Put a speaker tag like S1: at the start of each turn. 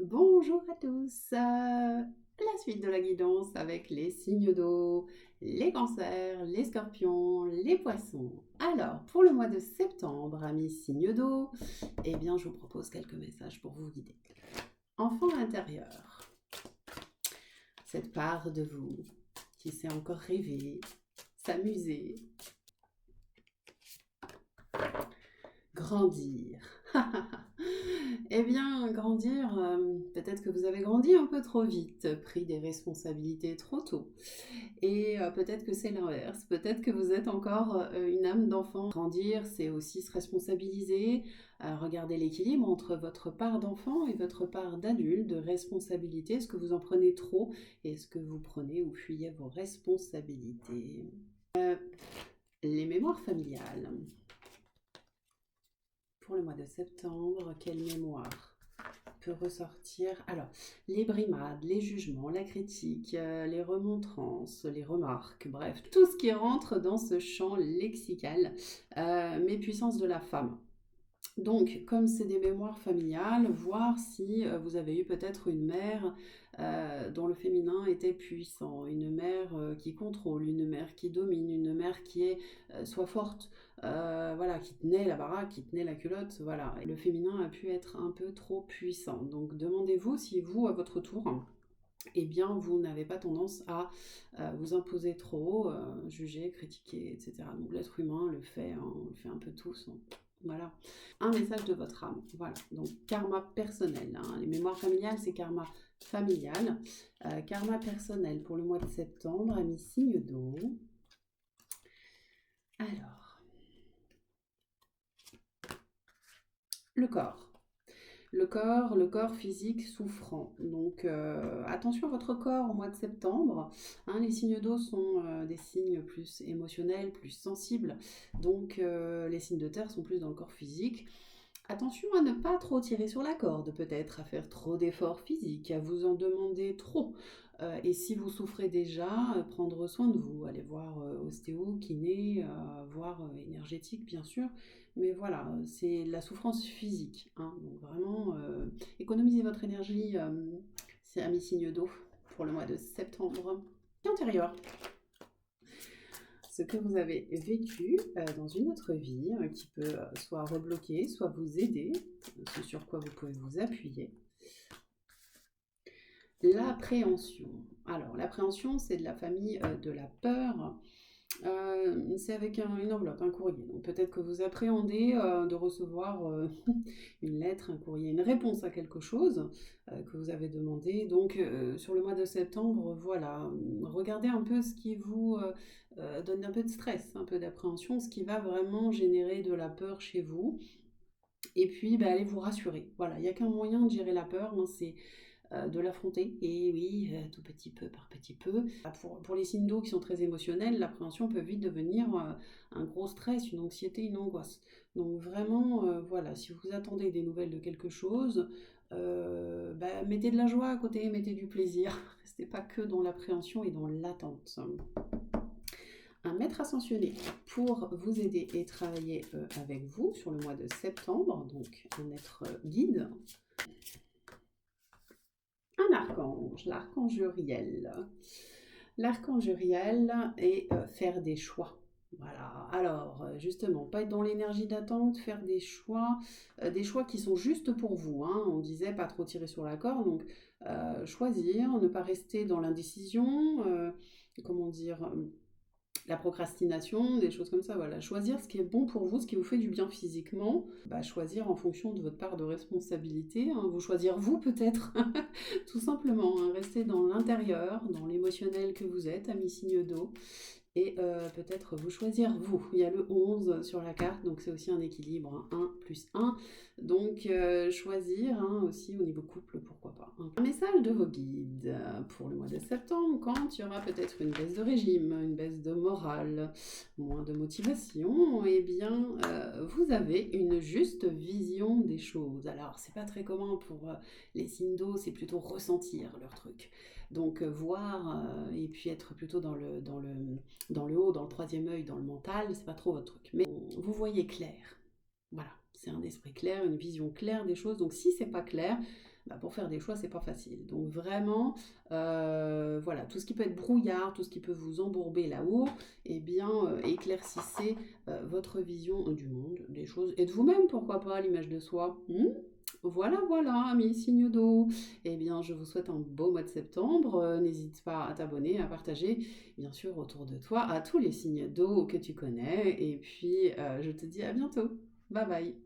S1: Bonjour à tous, la suite de la guidance avec les signes d'eau, les cancers, les scorpions, les poissons. Alors, pour le mois de septembre, amis signes d'eau, eh bien, je vous propose quelques messages pour vous guider. Enfant intérieur, cette part de vous qui sait encore rêver, s'amuser, grandir. Eh bien, grandir, peut-être que vous avez grandi un peu trop vite, pris des responsabilités trop tôt. Et peut-être que c'est l'inverse, peut-être que vous êtes encore une âme d'enfant. Grandir, c'est aussi se responsabiliser, regarder l'équilibre entre votre part d'enfant et votre part d'adulte, de responsabilité. Est-ce que vous en prenez trop? Est-ce que vous prenez ou fuyez vos responsabilités? Les mémoires familiales. Pour le mois de septembre, quelle mémoire peut ressortir? Alors, les brimades, les jugements, la critique, les remontrances, les remarques, bref, tout ce qui rentre dans ce champ lexical, mes puissances de la femme. Donc, comme c'est des mémoires familiales, voir si vous avez eu peut-être une mère dont le féminin était puissant, une mère qui contrôle, une mère qui domine, une mère qui est soit forte, voilà, qui tenait la baraque, qui tenait la culotte, voilà. Et le féminin a pu être un peu trop puissant. Donc, demandez-vous si vous, à votre tour, eh bien, vous n'avez pas tendance à vous imposer trop, juger, critiquer, etc. Donc l'être humain le fait, hein, on le fait un peu tous. Voilà. Un message de votre âme. Voilà. Donc karma personnel, hein. Les mémoires familiales, c'est karma familial. Karma personnel pour le mois de septembre, ami signe d'eau. Alors, le corps. Le corps physique souffrant. Donc attention à votre corps au mois de septembre, hein. Les signes d'eau sont des signes plus émotionnels, plus sensibles. Donc les signes de terre sont plus dans le corps physique. Attention à ne pas trop tirer sur la corde, peut-être, à faire trop d'efforts physiques, à vous en demander trop. Et si vous souffrez déjà, prendre soin de vous, aller voir ostéo, kiné, voir énergétique bien sûr. Mais voilà, c'est la souffrance physique, hein. Donc vraiment, économisez votre énergie, c'est un signe d'eau pour le mois de septembre. Intérieur, ce que vous avez vécu dans une autre vie qui peut soit rebloquer, soit vous aider, ce sur quoi vous pouvez vous appuyer. L'appréhension. Alors, l'appréhension, c'est de la famille de la peur. C'est avec une enveloppe, un courrier. Donc peut-être que vous appréhendez de recevoir une lettre, un courrier, une réponse à quelque chose que vous avez demandé. Donc sur le mois de septembre, voilà, regardez un peu ce qui vous donne un peu de stress, un peu d'appréhension, ce qui va vraiment générer de la peur chez vous. Et puis, bah, allez vous rassurer. Voilà, il n'y a qu'un moyen de gérer la peur, hein, c'est de l'affronter. Et oui, tout petit peu par petit peu. Pour les signes d'eau qui sont très émotionnels, l'appréhension peut vite devenir un gros stress, une anxiété, une angoisse. Donc vraiment, voilà, si vous attendez des nouvelles de quelque chose, bah, mettez de la joie à côté, mettez du plaisir. Restez pas que dans l'appréhension et dans l'attente. Un maître ascensionné pour vous aider et travailler avec vous sur le mois de septembre, donc un être guide. Un archange, l'archange Uriel. L'archange Uriel est faire des choix. Voilà, alors justement, pas être dans l'énergie d'attente, faire des choix qui sont justes pour vous, hein. On disait pas trop tirer sur la corde, donc choisir, ne pas rester dans l'indécision, comment dire, la procrastination, des choses comme ça, voilà. Choisir ce qui est bon pour vous, ce qui vous fait du bien physiquement, bah, choisir en fonction de votre part de responsabilité, hein. Vous choisir vous peut-être, tout simplement, hein. Rester dans l'intérieur, dans l'émotionnel que vous êtes, ami signe d'eau, et peut-être vous choisir vous. Il y a le 11 sur la carte, donc c'est aussi un équilibre, hein, 1 plus 1. Donc choisir, hein, aussi au niveau couple, pourquoi pas, hein. Un message de vos guides pour le mois de septembre, quand il y aura peut-être une baisse de régime, une baisse de morale, moins de motivation, eh bien vous avez une juste vision des choses. Alors c'est pas très commun pour les signes d'eau, c'est plutôt ressentir leur truc. Donc voir et puis être plutôt dans le haut, dans le troisième œil, dans le mental, c'est pas trop votre truc. Mais vous voyez clair. Voilà, c'est un esprit clair, une vision claire des choses. Donc si c'est pas clair, bah, pour faire des choix, c'est pas facile. Donc vraiment, voilà, tout ce qui peut être brouillard, tout ce qui peut vous embourber là-haut, eh bien, éclaircissez votre vision du monde, des choses, et de vous-même, pourquoi pas, l'image de soi. Voilà, voilà, mes signes d'eau. Eh bien, je vous souhaite un beau mois de septembre. N'hésite pas à t'abonner, à partager, bien sûr, autour de toi, à tous les signes d'eau que tu connais. Et puis, je te dis à bientôt. Bye bye.